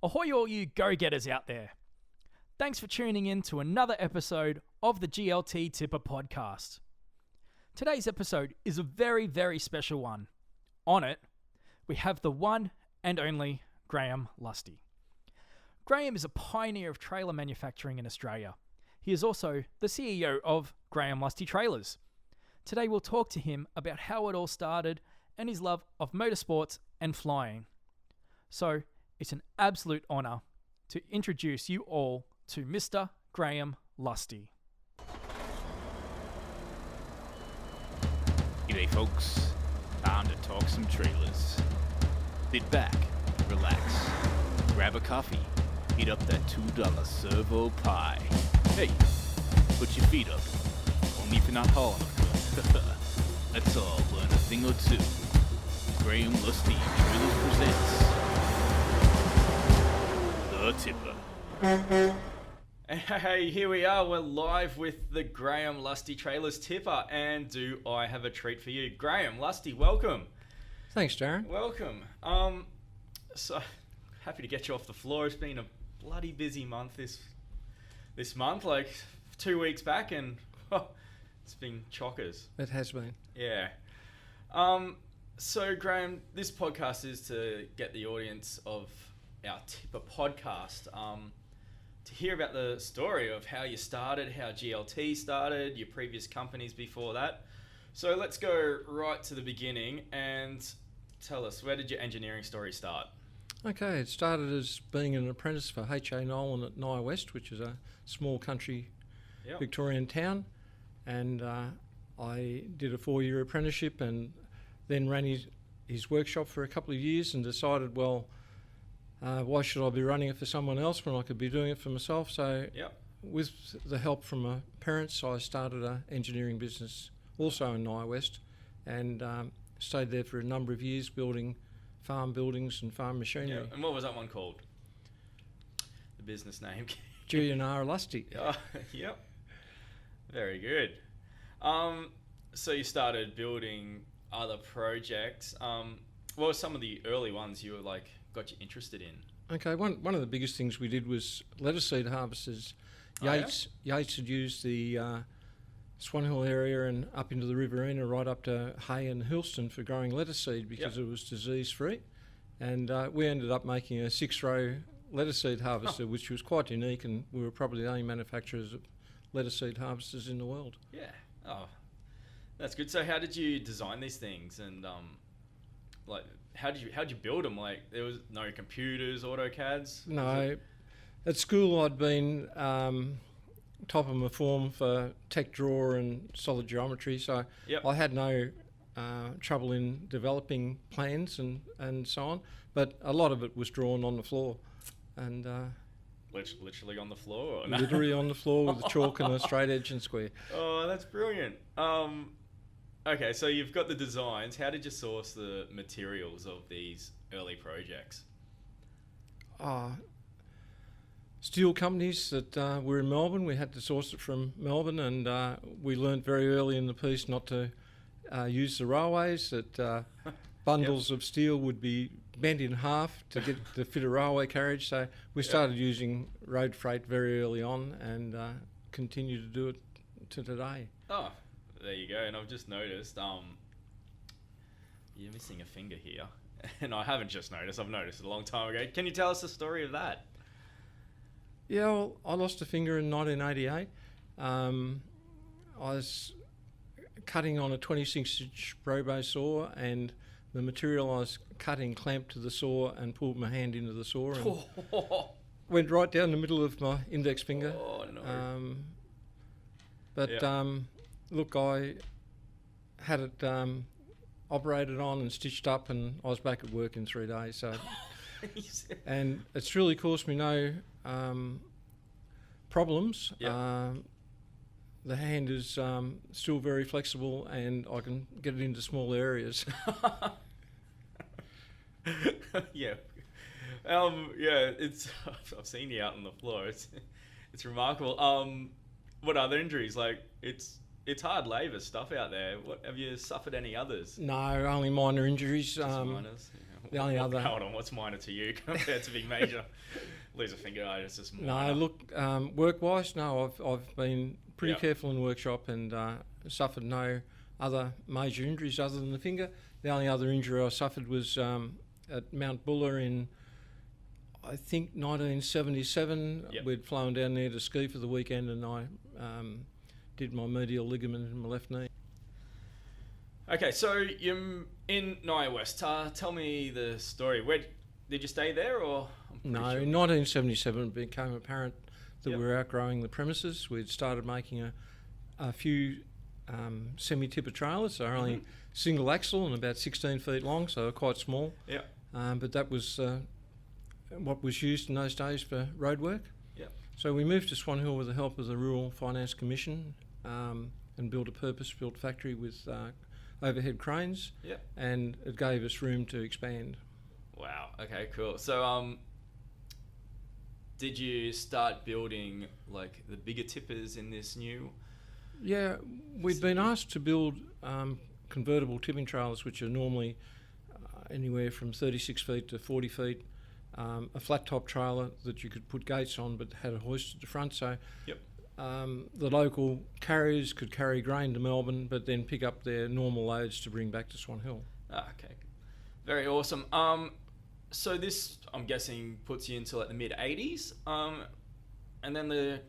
Ahoy all you go-getters out there. Thanks for tuning in to another episode of the GLT Tipper podcast. Today's episode is a very, very special one. On it, we have the one and only Graham Lusty. Graham is a pioneer of trailer manufacturing in Australia. He is also the CEO of Graham Lusty Trailers. Today we'll talk to him about how it all started and his love of motorsports and flying. So, it's an absolute honour to introduce you all to Mr. Graham Lusty. G'day folks, time to talk some trailers. Sit back, relax, grab a coffee, heat up that $2 servo pie. Hey, put your feet up, only if you're not hauling them. Let's all learn a thing or two. Graham Lusty Trailers presents The Tipper. Hey, here we are. We're live with the Graham Lusty Trailers Tipper, and do I have a treat for you? Graham Lusty, welcome. Thanks, Darren. Welcome. So happy to get you off the floor. It's been a bloody busy month this month, like 2 weeks back, and it's been chockers. It has been. Yeah. So Graham, this podcast is to get the audience of our Tipper podcast to hear about the story of how you started, how GLT started, your previous companies before that. So let's go right to the beginning and tell us, where did your engineering story start? Okay, it started as being an apprentice for H.A. Nolan at Nye West, which is a small country Victorian town, and I did a 4-year apprenticeship and then ran his workshop for a couple of years and decided, well, why should I be running it for someone else when I could be doing it for myself? So with the help from my parents, I started an engineering business also in Nye West, and stayed there for a number of years building farm buildings and farm machinery. Yeah. And what was that one called? The business name? G&R Lusty. Oh, yep. Very good. So you started building other projects. What were some of the early ones you were got you interested in? Okay, one of the biggest things we did was lettuce seed harvesters. Yates had used the Swan Hill area and up into the Riverina, right up to Hay and Hillston for growing lettuce seed because it was disease-free. And we ended up making a 6-row lettuce seed harvester, which was quite unique, and we were probably the only manufacturers of lettuce seed harvesters in the world. Yeah. Oh, that's good. So how did you design these things, and how'd you build them? There was no computers, AutoCADs? No. At school I'd been top of my form for tech draw and solid geometry, so I had no trouble in developing plans and so on, but a lot of it was drawn on the floor. And literally on the floor? Or no? Literally on the floor with the chalk and a straight edge and square. Oh, that's brilliant. Okay, so you've got the designs. How did you source the materials of these early projects? Steel companies that were in Melbourne. We had to source it from Melbourne, and we learnt very early in the piece not to use the railways, that bundles of steel would be bent in half to fit a railway carriage. So we started using road freight very early on and continue to do it to today. Oh, there you go. And I've just noticed you're missing a finger here. And I haven't just noticed, I've noticed it a long time ago. Can you tell us the story of that? Yeah, well, I lost a finger in 1988. I was cutting on a 26-inch Robo saw, and the material I was cutting clamped to the saw and pulled my hand into the saw and went right down the middle of my index finger. Oh, no. Look, I had it operated on and stitched up, and I was back at work in 3 days. So, and it's really caused me no problems. The hand is still very flexible, and I can get it into small areas. It's I've seen you out on the floor. It's remarkable. What other injuries? It's hard labour stuff out there. What have you suffered any others? No, only minor injuries. Just minors. The only other... Hold on, what's minor to you compared to big major? Lose a finger, it's just No, minor. look, work-wise, no, I've been pretty Yep. careful in workshop and suffered no other major injuries other than the finger. The only other injury I suffered was at Mount Buller in, I think, 1977. Yep. We'd flown down there to ski for the weekend, and I did my medial ligament in my left knee. Okay, so you're in Nye West. Tell me the story. Where did you stay there, or? I'm pretty No, sure. in 1977 it became apparent that Yep. we were outgrowing the premises. We'd started making a few semi-tipper trailers, so only single axle and about 16 feet long, so quite small. Yeah. But that was what was used in those days for road work. Yep. So we moved to Swan Hill with the help of the Rural Finance Commission and built a purpose-built factory with overhead cranes, Yep. and it gave us room to expand. Wow. Okay. Cool. So, did you start building like the bigger tippers in this new? Yeah, we'd been asked to build convertible tipping trailers, which are normally anywhere from 36 feet to 40 feet. A flat top trailer that you could put gates on but had a hoist at the front. So Yep. the local carriers could carry grain to Melbourne but then pick up their normal loads to bring back to Swan Hill. Okay. Very awesome. So this, I'm guessing, puts you into like the mid 80s. And then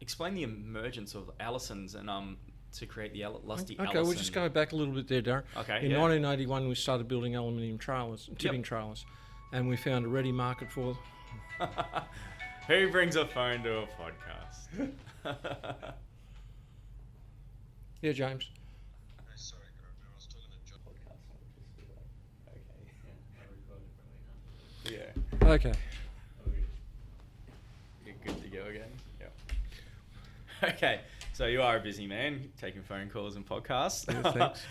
explain the emergence of Allison's and to create the Lusty Okay, Allison. we'll just go back a little bit there, Darren. Okay. In yeah. 1981 we started building aluminium trailers, tipping trailers, and we found a ready market for Who brings a phone to a podcast? Yeah, James. Sorry, Graham, I was talking to John. Yeah. Okay. You're good to go again. Yeah. Okay. So you are a busy man, taking phone calls and podcasts. Yeah, thanks.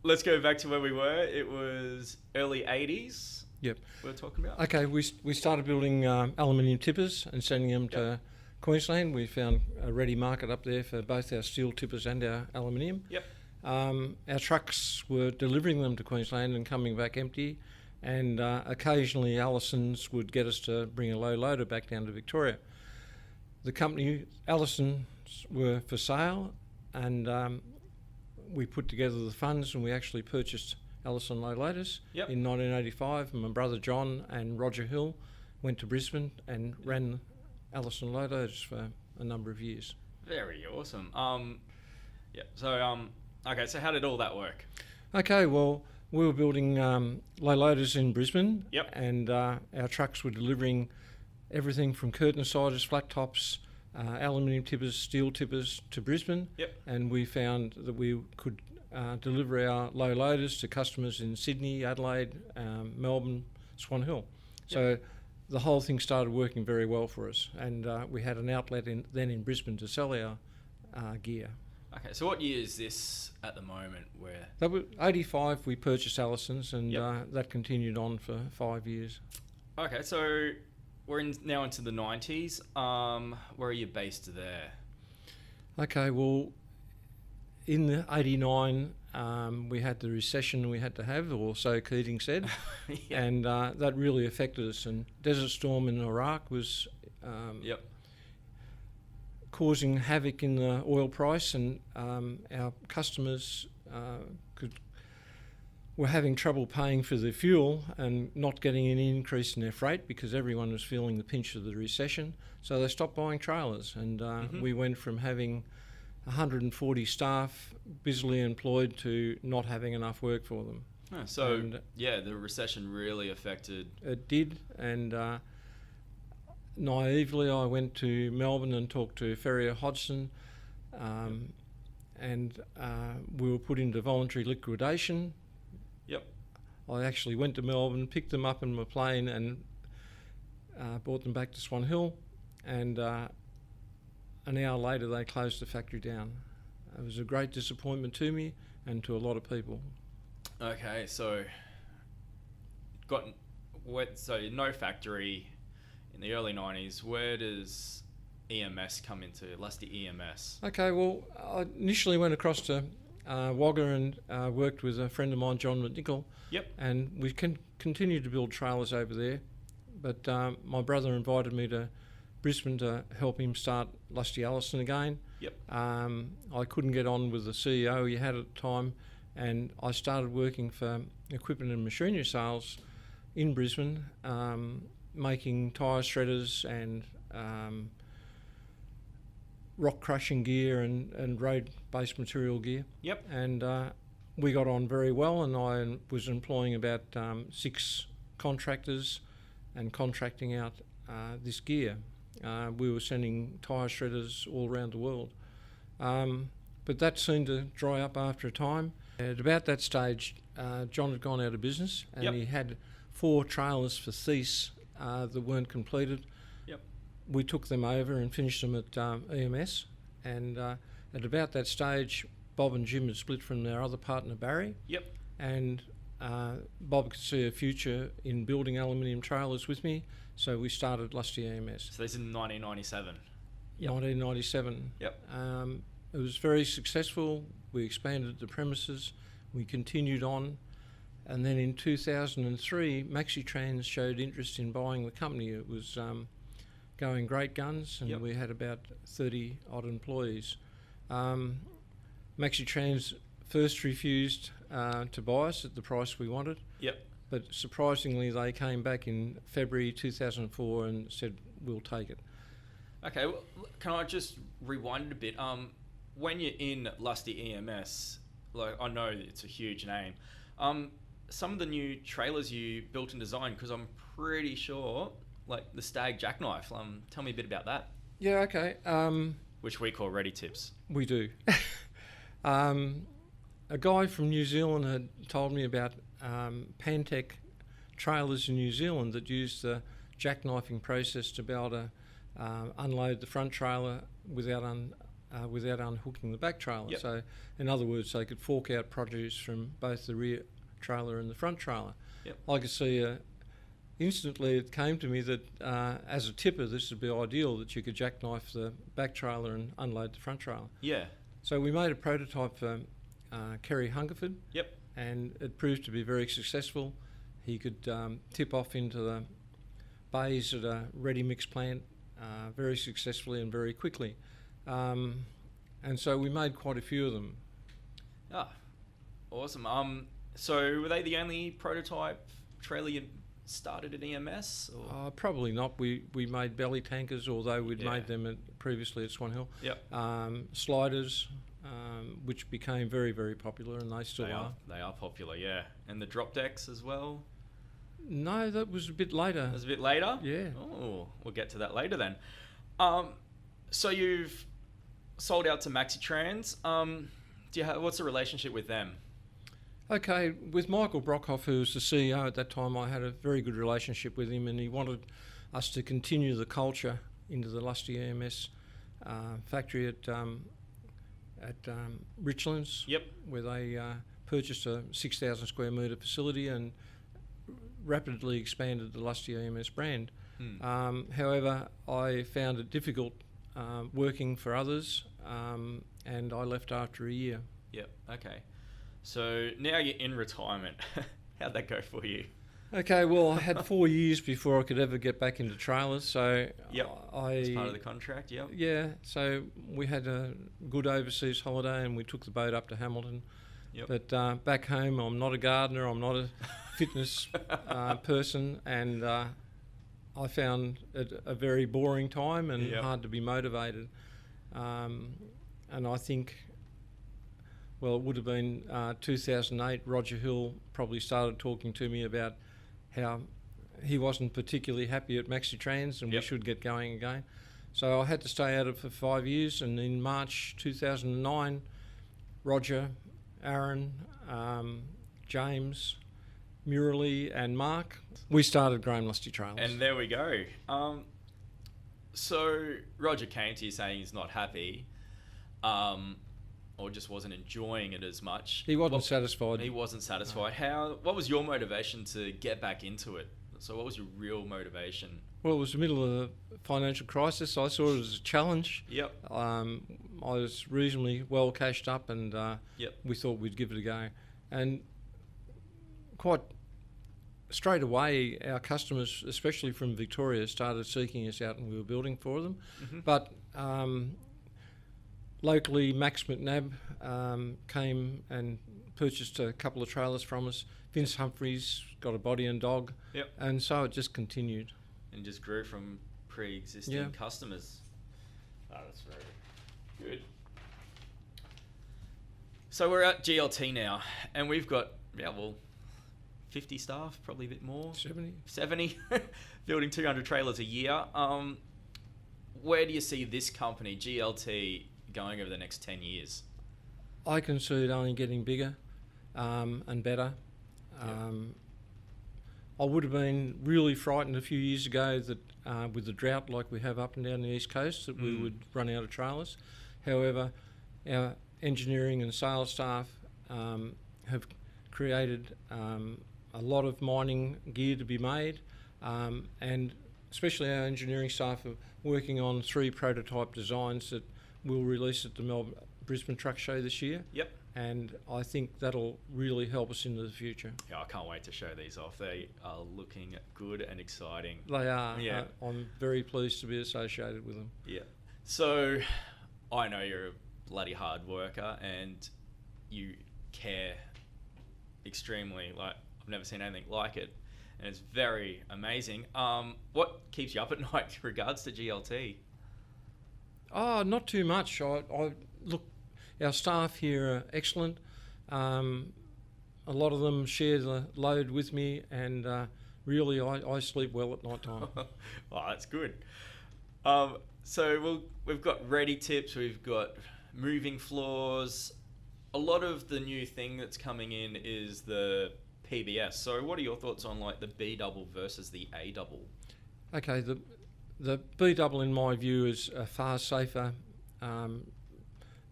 Let's go back to where we were. It was early 80s. Yep. We were talking about. Okay, we started building aluminium tippers and sending them to Queensland. We found a ready market up there for both our steel tippers and our aluminium. Yep. Our trucks were delivering them to Queensland and coming back empty, and occasionally Allison's would get us to bring a low loader back down to Victoria. The company Allison's were for sale, and we put together the funds and we actually purchased Allison low loaders in 1985. My brother John and Roger Hill went to Brisbane and ran Allison low loaders for a number of years. Very awesome. Yeah. So okay. So how did all that work? Okay, well, we were building low loaders in Brisbane, Yep. and our trucks were delivering everything from curtain-siders, flat tops, aluminium tippers, steel tippers to Brisbane. Yep. And we found that we could deliver our low loaders to customers in Sydney, Adelaide, Melbourne, Swan Hill. So the whole thing started working very well for us, and we had an outlet then in Brisbane to sell our gear. Okay. So what year is this at the moment? Where? That was 85. We purchased Allison's, and that continued on for 5 years. Okay. So we're now into the 90s. Where are you based there? Okay, well, in the 89, we had the recession we had to have, or so Keating said, and that really affected us. And Desert Storm in Iraq was causing havoc in the oil price, and our customers were having trouble paying for their fuel and not getting any increase in their freight because everyone was feeling the pinch of the recession. So they stopped buying trailers, and we went from having 140 staff busily employed to not having enough work for them. So the recession really affected. It did, and naively I went to Melbourne and talked to Ferrier Hodgson, and we were put into voluntary liquidation. Yep. I actually went to Melbourne, picked them up in my plane, and brought them back to Swan Hill, and an hour later they closed the factory down. It was a great disappointment to me and to a lot of people. Okay, so no factory in the early 90s. Where does EMS come into, Lusty EMS? Okay, well, I initially went across to Wagga and worked with a friend of mine, John McNichol. Yep. And we can continue to build trailers over there. But my brother invited me to Brisbane to help him start Lusty Allison again. Yep. I couldn't get on with the CEO he had at the time, and I started working for equipment and machinery sales in Brisbane, making tyre shredders and rock crushing gear and road-based material gear. Yep. And we got on very well, and I was employing about 6 contractors and contracting out this gear. We were sending tyre shredders all around the world. But that seemed to dry up after a time. At about that stage, John had gone out of business, and Yep. he had 4 trailers for Thiess that weren't completed. Yep. We took them over and finished them at EMS. And at about that stage, Bob and Jim had split from their other partner, Barry. Yep. And Bob could see a future in building aluminium trailers with me, so we started Lusty EMS. So this is in 1997. Yep. 1997. Yep. It was very successful. We expanded the premises. We continued on. And then in 2003, MaxiTrans showed interest in buying the company. It was going great guns, and Yep. we had about 30 odd employees. MaxiTrans first refused to buy us at the price we wanted. Yep. But surprisingly, they came back in February 2004 and said, we'll take it. Okay, well, can I just rewind it a bit? When you're in Lusty EMS, like I know it's a huge name. Some of the new trailers you built and designed, because I'm pretty sure, like the Stag Jackknife. Tell me a bit about that. Yeah, okay. Which we call Ready Tips. We do. A guy from New Zealand had told me about Pantech trailers in New Zealand that used the jackknifing process to be able to unload the front trailer without unhooking the back trailer. Yep. So, in other words, they could fork out produce from both the rear trailer and the front trailer. Yep. I could see instantly it came to me that as a tipper, this would be ideal, that you could jackknife the back trailer and unload the front trailer. Yeah. So we made a prototype for Kerry Hungerford. Yep. And it proved to be very successful. He could tip off into the bays at a ready mix plant very successfully and very quickly. And so we made quite a few of them. Ah, awesome. So were they the only prototype trailer you started at EMS? Or? Probably not. We made belly tankers, although we'd Yeah. made them previously at Swan Hill. Yep. Sliders, which became very, very popular, and they still are. They are popular, yeah. And the drop decks as well? No, that was a bit later. That was a bit later? Yeah. Oh, we'll get to that later then. So you've sold out to MaxiTrans. What's the relationship with them? Okay, with Michael Brockhoff, who was the CEO at that time, I had a very good relationship with him, and he wanted us to continue the culture into the Lusty EMS factory at Richlands. Yep. Where they purchased a 6,000 square metre facility and rapidly expanded the Lusty EMS brand. However, I found it difficult working for others, and I left after a year. Yep, okay. So now you're in retirement. How'd that go for you? Okay, well, I had 4 years before I could ever get back into trailers, so Yep. As part of the contract, yep. Yeah, so we had a good overseas holiday and we took the boat up to Hamilton. Yep. But back home, I'm not a gardener, I'm not a fitness person, and I found it a very boring time and Yep. hard to be motivated. And I think, well, it would have been 2008, Roger Hill probably started talking to me about how he wasn't particularly happy at MaxiTrans and Yep. we should get going again. So I had to stay out of it for 5 years, and in March 2009, Roger, Aaron, James, Murali and Mark, we started Graham Lusty Trailers. And there we go. So Roger came to you saying he's not happy, or just wasn't enjoying it as much. He wasn't satisfied. He wasn't satisfied. What was your motivation to get back into it? So what was your real motivation? Well, it was the middle of the financial crisis. I saw it as a challenge. Yep. I was reasonably well cashed up, and Yep. we thought we'd give it a go. And quite straight away, our customers, especially from Victoria, started seeking us out, and we were building for them. Mm-hmm. But locally, Max McNabb came and purchased a couple of trailers from us. Vince Humphreys got a body and dog. Yep. And so it just continued. And just grew from pre-existing Yeah. customers. Oh, that's very good. So we're at GLT now, and we've got 50 staff, probably a bit more. 70, building 200 trailers a year. Where do you see this company, GLT, going over the next 10 years? I can see it only getting bigger and better. I would have been really frightened a few years ago that with the drought like we have up and down the East Coast that we would run out of trailers. However, our engineering and sales staff have created a lot of mining gear to be made, and especially our engineering staff are working on 3 prototype designs that we'll release at the Brisbane Truck Show this year. Yep. And I think that'll really help us into the future. Yeah, I can't wait to show these off. They are looking good and exciting. They are. Yeah. I'm very pleased to be associated with them. Yeah. So, I know you're a bloody hard worker and you care extremely. Like, I've never seen anything like it. And it's very amazing. What keeps you up at night in regards to GLT? Oh, not too much. I look, our staff here are excellent. A lot of them share the load with me, and really I sleep well at night time. Oh, that's good. So we've got ready tips, we've got moving floors. A lot of the new thing that's coming in is the PBS. So what are your thoughts on like the B double versus the A double? Okay, the B double in my view is a far safer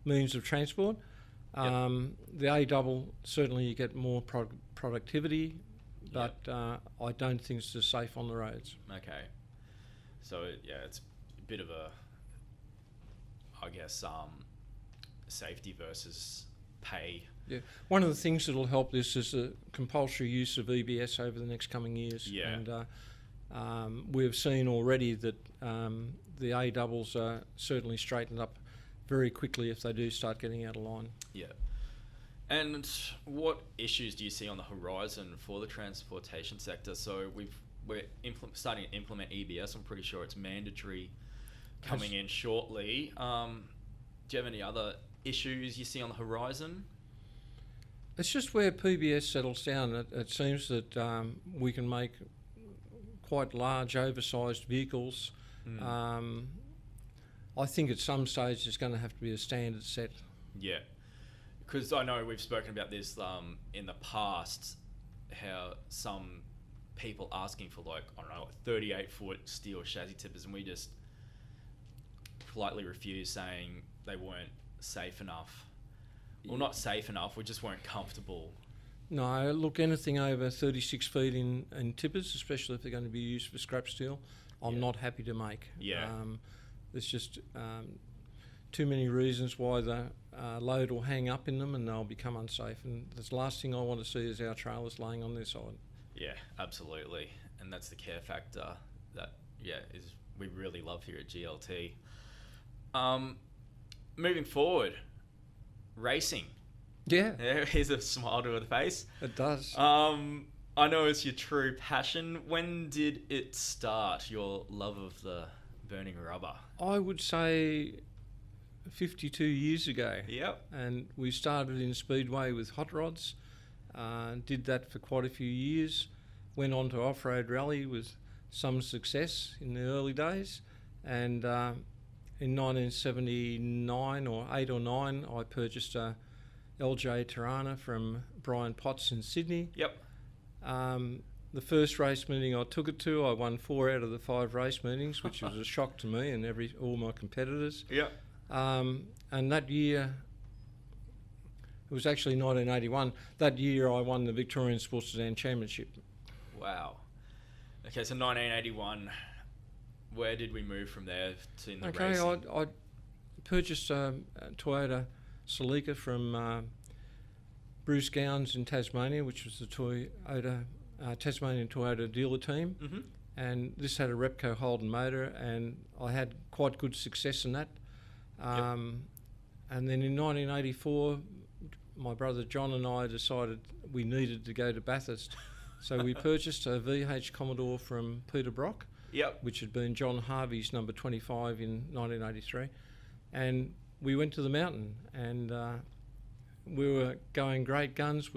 means of transport. The A double, certainly you get more productivity, but I don't think it's as safe on the roads. Okay. So it's a bit of a, I guess, safety versus pay. Yeah, one of the things that'll help this is the compulsory use of EBS over the next coming years. Yeah. And we've seen already that the A doubles are certainly straightened up very quickly if they do start getting out of line. Yeah. And what issues do you see on the horizon for the transportation sector? So we're starting to implement EBS. I'm pretty sure it's mandatory coming in shortly. Do you have any other issues you see on the horizon? It's just where PBS settles down. It seems that we can make quite large, oversized vehicles. I think at some stage there's going to have to be a standard set. Yeah, because I know we've spoken about this in the past, how some people asking for like, I don't know, 38-foot steel chassis tippers, and we just politely refused, saying they weren't safe enough. Well, not safe enough, we just weren't comfortable. No, look, anything over 36 feet in tippers, especially if they're going to be used for scrap steel, I'm not happy to make. Yeah. There's just too many reasons why the load will hang up in them and they'll become unsafe. And the last thing I want to see is our trailers laying on their side. Yeah, absolutely. And that's the care factor that, is we really love here at GLT. Moving forward, racing. Yeah. Here's a smile to the face. It does. I know it's your true passion. When did it start, your love of the burning rubber? I would say 52 years ago. Yep. And we started in Speedway with hot rods. Did that for quite a few years. Went on to off-road rally with some success in the early days. And in 1979 or 8 or 9, I purchased a LJ Tirana from Brian Potts in Sydney. Yep. The first race meeting I took it to, I won 4 out of the 5 race meetings, which was a shock to me and all my competitors. Yep. And that year, it was actually 1981, that year I won the Victorian Sports Sedan Championship. Wow. Okay, so 1981, where did we move from there to in the Okay, racing? I purchased a Toyota Celica from Bruce Gowns in Tasmania, which was the Toyota Tasmanian Toyota dealer team. Mm-hmm. And this had a Repco Holden motor, and I had quite good success in that. And then in 1984, my brother John and I decided we needed to go to Bathurst. So we purchased a VH Commodore from Peter Brock, Yep. which had been John Harvey's number 25 in 1983. And we went to the mountain, and we were going great guns.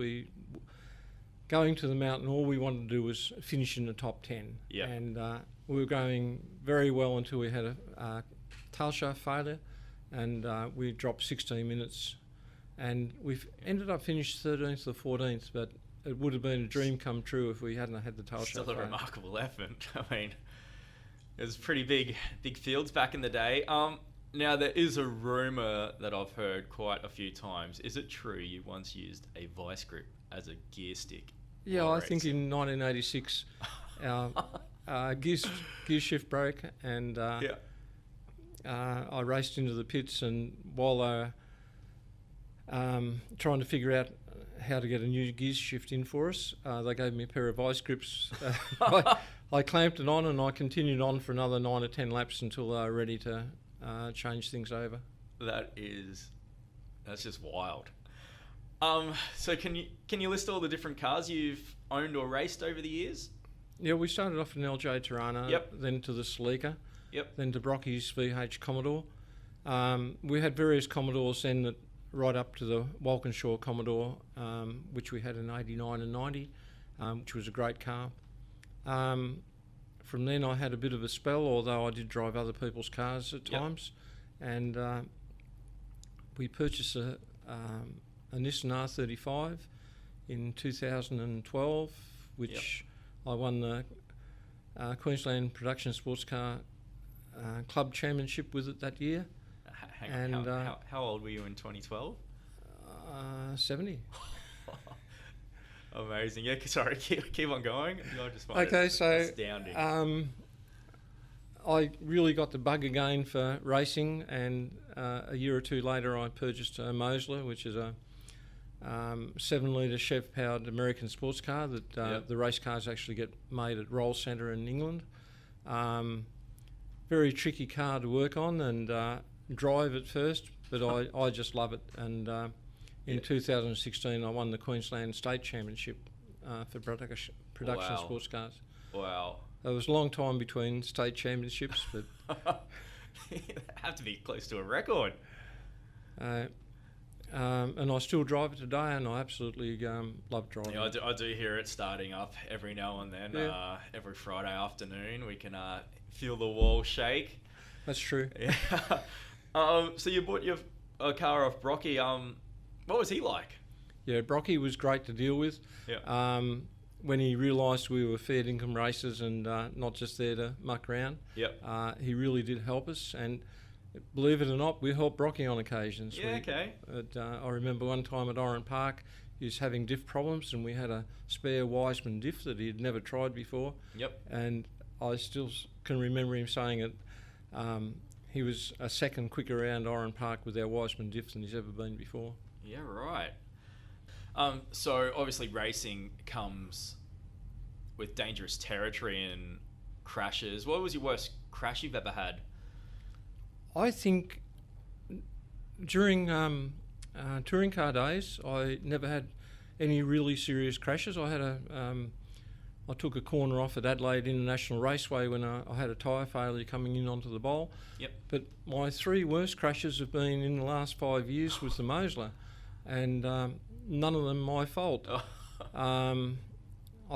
Going to the mountain, all we wanted to do was finish in the top 10. Yep. And we were going very well until we had a tail shaft failure, and we dropped 16 minutes. And we've ended up finished 13th or 14th, but it would have been a dream come true if we hadn't had the tail shaft Still a failure. remarkable effort. I mean, it was pretty big fields back in the day. Now there is a rumor that I've heard quite a few times. Is it true you once used a vice grip as a gear stick? Yeah, while I think racing? in 1986, our gear shift broke, and I raced into the pits, and while they were trying to figure out how to get a new gear shift in for us, they gave me a pair of vice grips. I clamped it on, and I continued on for another 9 or 10 laps until they were ready to change things over. That's just wild. So can you list all the different cars you've owned or raced over the years? Yeah, we started off in LJ Tirana, Yep. then to the Celica, Yep. then to Brocky's VH Commodore. We had various Commodores then that right up to the Walkinshaw Commodore, which we had in 89 and 90, which was a great car. From then I had a bit of a spell, although I did drive other people's cars at Yep. times. And we purchased a Nissan R35 in 2012, which I won the Queensland Production Sports Car Club Championship with it that year. Hang And, on, how old were you in 2012? 70. Amazing. Yeah, sorry, keep on going. I just find Okay, it so astounding. I really got the bug again for racing, and a year or two later I purchased a Mosler, which is a 7-litre Chev-powered American sports car that the race cars actually get made at Roll Centre in England. Very tricky car to work on and drive at first, but I just love it. And in 2016 I won the Queensland State Championship for production Wow. sports cars. Wow. It was a long time between state championships, but Have to be close to a record. and I still drive it today, and I absolutely love driving Yeah, it. I do hear it starting up every now and then. Yeah. Every Friday afternoon, we can feel the wall shake. That's true. Yeah. So you bought a car off Brocky. What was he like? Yeah, Brocky was great to deal with. Yeah. When he realised we were fair income racers and not just there to muck around, Yep. he really did help us. And believe it or not, we helped Brocky on occasions. Yeah, okay. I remember one time at Oran Park, he was having diff problems, and we had a spare Wiseman diff that he had never tried before. Yep. And I still can remember him saying it. He was a second quicker around Oran Park with our Wiseman diff than he's ever been before. Yeah, right. So obviously racing comes with dangerous territory and crashes. What was your worst crash you've ever had? I think during touring car days, I never had any really serious crashes. I had I took a corner off at Adelaide International Raceway when I had a tyre failure coming in onto the bowl. Yep. But my 3 worst crashes have been in the last 5 years with the Mosler, and none of them my fault. Oh. I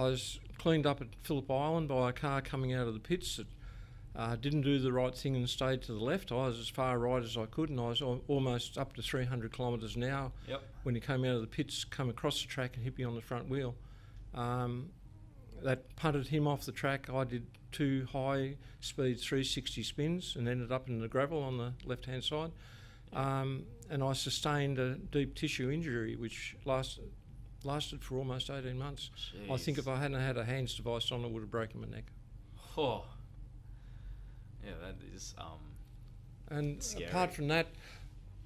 was cleaned up at Phillip Island by a car coming out of the pits that didn't do the right thing and stayed to the left. I was as far right as I could, and I was almost up to 300 kilometres an hour. Yep. When he came out of the pits, come across the track and hit me on the front wheel. That punted him off the track. I did 2 high-speed 360 spins and ended up in the gravel on the left-hand side. And I sustained a deep tissue injury, which lasted for almost 18 months. I think if I hadn't had a hands device on, I would have broken my neck. Oh. Yeah, that is And scary. apart from that,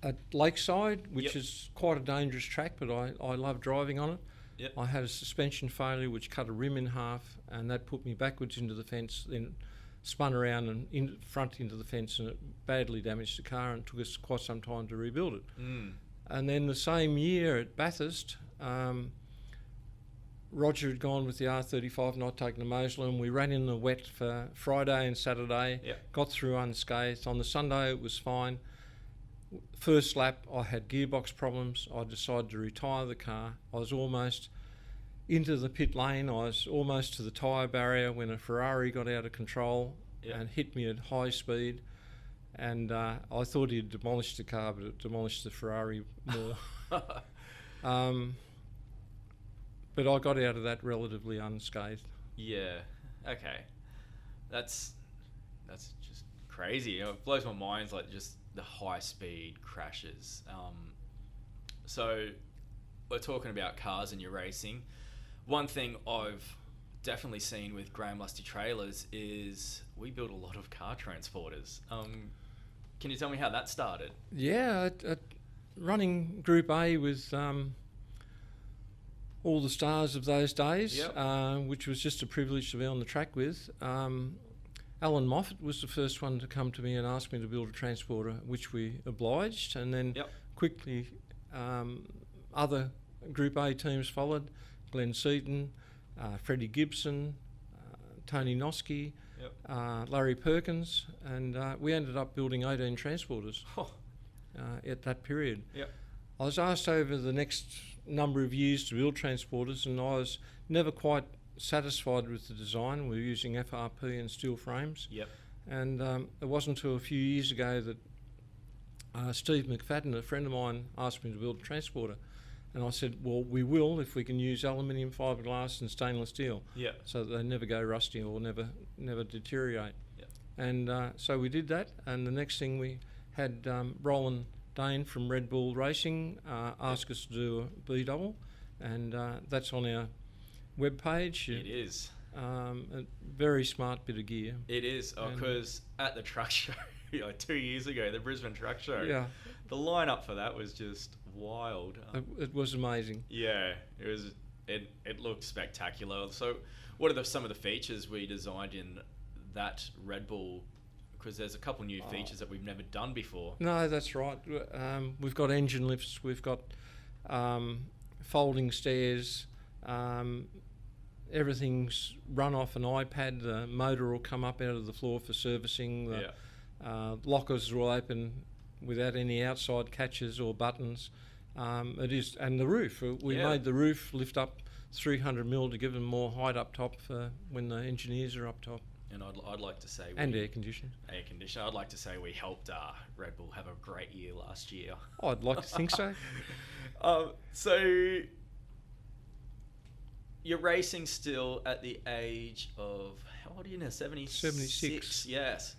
at Lakeside, which Yep. is quite a dangerous track, but I love driving on it. Yep. I had a suspension failure which cut a rim in half, and that put me backwards into the fence, then spun around and in front into the fence, and it badly damaged the car, and it took us quite some time to rebuild it. And then the same year at Bathurst, Roger had gone with the R35 and I'd taken the Moslem, and we ran in the wet for Friday and Saturday, Yep. got through unscathed. On the Sunday it was fine. First lap I had gearbox problems. I decided to retire the car. I was almost into the pit lane. I was almost to the tyre barrier when a Ferrari got out of control Yep. and hit me at high speed. And I thought he'd demolished the car, but it demolished the Ferrari more. But I got out of that relatively unscathed. Yeah. Okay. That's just crazy. It blows my mind, like just the high speed crashes. So we're talking about cars and your racing. One thing I've definitely seen with Graham Lusty trailers is we build a lot of car transporters. Can you tell me how that started? Yeah, running Group A with all the stars of those days, Yep. which was just a privilege to be on the track with. Alan Moffat was the first one to come to me and ask me to build a transporter, which we obliged, and then Yep. quickly other Group A teams followed. Glenn Seaton, Freddie Gibson, Tony Noski, Yep. Larry Perkins, and we ended up building 18 transporters Oh, at that period. yep. I was asked over the next number of years to build transporters, and I was never quite satisfied with the design. We were using FRP and steel frames, Yep. and it wasn't until a few years ago that Steve McFadden, a friend of mine, asked me to build a transporter, and I said, well, we will if we can use aluminium, fiberglass and stainless steel, Yep. so that they never go rusty or never deteriorate. Yep. And so we did that, and the next thing we had Roland Dane from Red Bull Racing ask us to do a B-double, and that's on our webpage. It is. A very smart bit of gear. It is. And- Because at the truck show, like 2 years ago, the Brisbane truck show, Yeah, the lineup for that was just wild. it was amazing. Yeah, it was. It looked spectacular. So, what are some of the features we designed in that Red Bull? Because there's a couple new features that we've never done before. No, that's right. We've got engine lifts, we've got folding stairs, everything's run off an iPad. The motor will come up out of the floor for servicing. The lockers will open without any outside catches or buttons. It is, and the roof. We Yeah. made the roof lift up 300 mil to give them more height up top for when the engineers are up top, And I'd like to say and air conditioning. air conditioner. I'd like to say we helped Red Bull have a great year last year. I'd like to think so. So you're racing still at the age of, how old are you now? 76. Yes.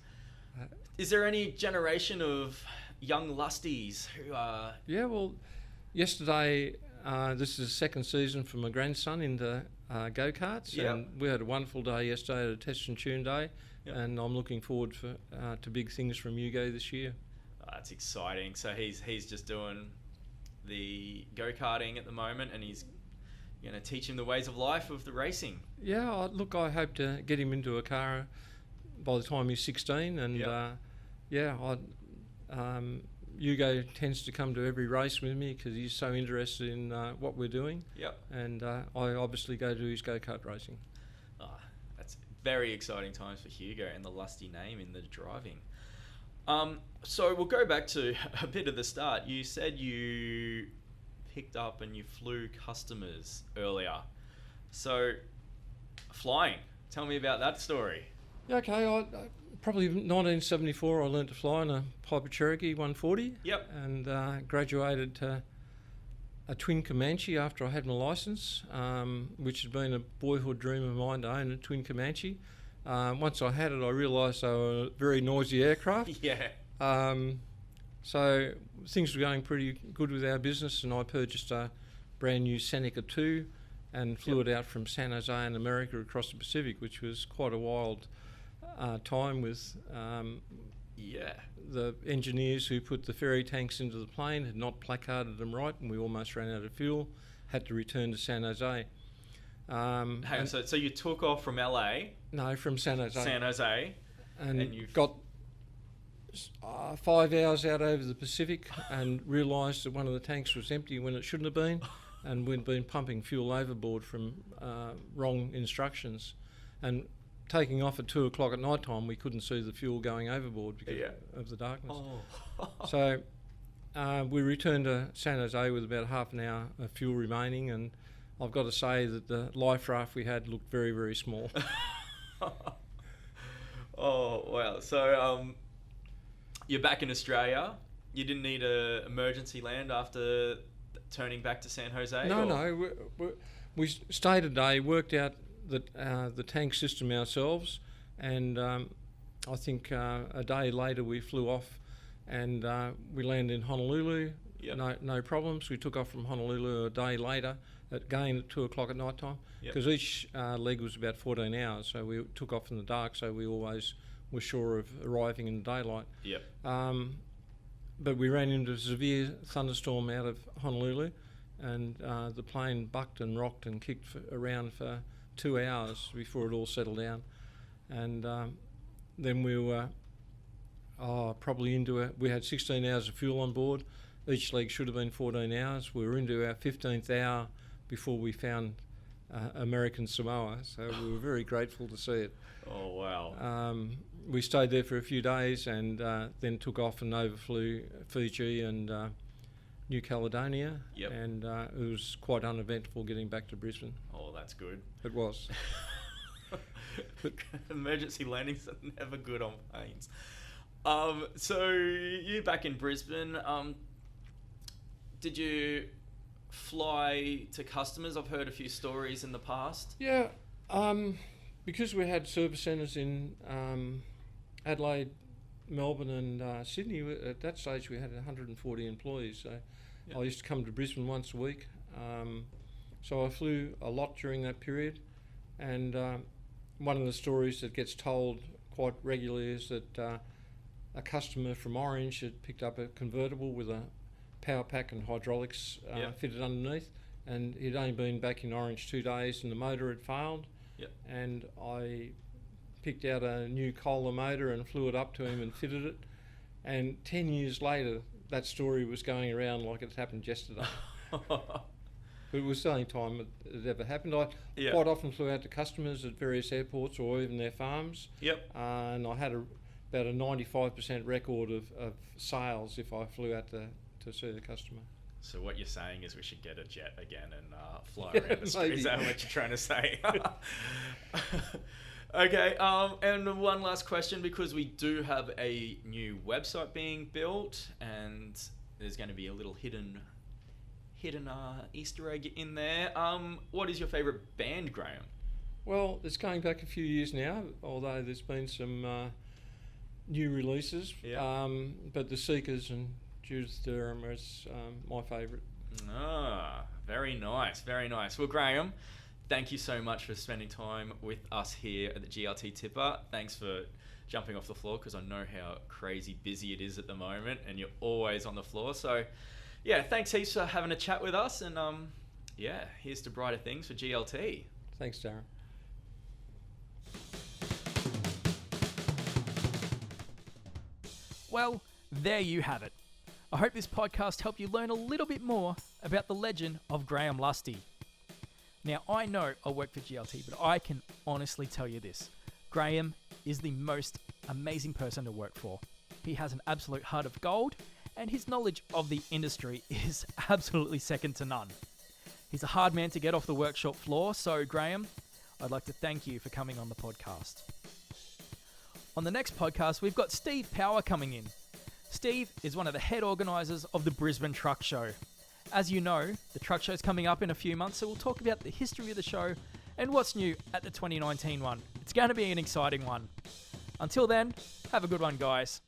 Uh, Is there any generation of young Lusties who are? Yeah, well, yesterday, this is the second season for my grandson into go-karts, Yep. and we had a wonderful day yesterday at a test and tune day, Yep. and I'm looking forward to big things from Hugo this year. That's exciting. So he's just doing the go-karting at the moment, and he's going to teach him the ways of life of the racing. Yeah, look, I hope to get him into a car by the time he's 16, and Yep. Hugo tends to come to every race with me because he's so interested in what we're doing, Yep. and I obviously go to his go-kart racing. That's very exciting times for Hugo and the Lusty name in the driving. So we'll go back to a bit of the start. You said you picked up and you flew customers earlier. So flying, tell me about that story. Yeah, okay, I probably 1974 I learned to fly in a Piper Cherokee 140. Yep. And graduated to a twin Comanche after I had my licence, which had been a boyhood dream of mine to own a twin Comanche. Once I had it, I realised they were a very noisy aircraft. Yeah. So things were going pretty good with our business, and I purchased a brand new Seneca 2 and flew it out from San Jose in America across the Pacific, which was quite a wild time with the engineers who put the ferry tanks into the plane had not placarded them right, and we almost ran out of fuel, had to return to San Jose. Hang on, so you took off from LA? No, from San Jose. And you've got 5 hours out over the Pacific and realised that one of the tanks was empty when it shouldn't have been, and we'd been pumping fuel overboard from wrong instructions. And taking off at 2 o'clock at night time, we couldn't see the fuel going overboard because of the darkness. So we returned to San Jose with about half an hour of fuel remaining, and I've got to say that the life raft we had looked very, very small. Oh, wow. So you're back in Australia. You didn't need an emergency land after turning back to San Jose? No. We stayed a day, worked out the tank system ourselves, and I think a day later we flew off and we landed in Honolulu. Yep. No problems. We took off from Honolulu a day later, again at 2 o'clock at night time, because each leg was about 14 hours, so we took off in the dark, so we always were sure of arriving in the daylight. Yep. But we ran into a severe thunderstorm out of Honolulu, and the plane bucked and rocked and kicked around for 2 hours before it all settled down. And then we were we had 16 hours of fuel on board. Each leg should have been 14 hours. We were into our 15th hour before we found American Samoa, so we were very grateful to see it. Oh, wow. We stayed there for a few days and then took off and overflew Fiji and New Caledonia. Yep. And it was quite uneventful getting back to Brisbane. Oh, that's good. It was. Emergency landings are never good on planes. So you're back in Brisbane. Did you fly to customers? I've heard a few stories in the past. Yeah, because we had service centres in Adelaide, Melbourne and Sydney. At that stage we had 140 employees, so I used to come to Brisbane once a week. So I flew a lot during that period, and one of the stories that gets told quite regularly is that a customer from Orange had picked up a convertible with a power pack and hydraulics fitted underneath, and he'd only been back in Orange 2 days and the motor had failed. Yep. And I picked out a new Kohler motor and flew it up to him and fitted it, and 10 years later that story was going around like it happened yesterday. But it was the only time it ever happened. I quite often flew out to customers at various airports or even their farms. Yep. And I had about a 95% record of sales if I flew out to see the customer. So what you're saying is we should get a jet again and fly around the street. Is that what you're trying to say? Okay, and one last question, because we do have a new website being built, and there's going to be a little hidden Easter egg in there. What is your favourite band, Graham? Well, it's going back a few years now, although there's been some new releases. Yeah. But the Seekers and Judith Durham is my favourite. Ah, very nice, very nice. Well, Graham, thank you so much for spending time with us here at the GLT Tipper. Thanks for jumping off the floor, because I know how crazy busy it is at the moment, and you're always on the floor. So, yeah, thanks heaps for having a chat with us, and here's to brighter things for GLT. Thanks, Darren. Well, there you have it. I hope this podcast helped you learn a little bit more about the legend of Graham Lusty. Now, I know I work for GLT, but I can honestly tell you this. Graham is the most amazing person to work for. He has an absolute heart of gold, and his knowledge of the industry is absolutely second to none. He's a hard man to get off the workshop floor, so Graham, I'd like to thank you for coming on the podcast. On the next podcast, we've got Steve Power coming in. Steve is one of the head organisers of the Brisbane Truck Show. As you know, the Truck Show's coming up in a few months, so we'll talk about the history of the show and what's new at the 2019 one. It's going to be an exciting one. Until then, have a good one, guys.